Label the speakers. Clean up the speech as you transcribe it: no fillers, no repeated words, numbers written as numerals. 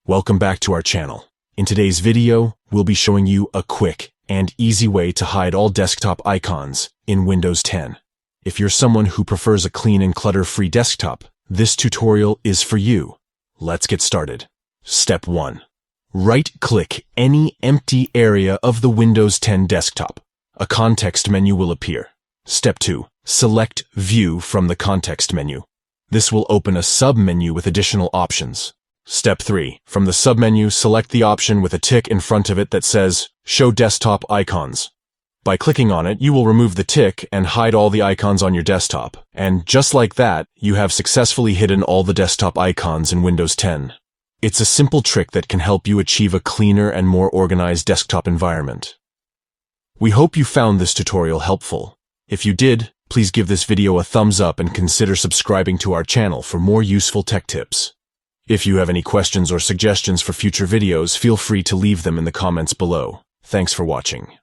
Speaker 1: Welcome back to our channel. In today's video, we'll be showing you a quick and easy way to hide all desktop icons in Windows 10. If you're someone who prefers a clean and clutter-free desktop, this tutorial is for you. Let's get started. Step 1. Right-click any empty area of the Windows 10 desktop. A context menu will appear. Step 2. Select View from the context menu. This will open a sub-menu with additional options. Step 3. From the submenu, select the option with a tick in front of it that says Show Desktop Icons. By clicking on it, you will remove the tick and hide all the icons on your desktop. And just like that, you have successfully hidden all the desktop icons in Windows 10. It's a simple trick that can help you achieve a cleaner and more organized desktop environment. We hope you found this tutorial helpful. If you did, please give this video a thumbs up and consider subscribing to our channel for more useful tech tips. If you have any questions or suggestions for future videos, feel free to leave them in the comments below. Thanks for watching.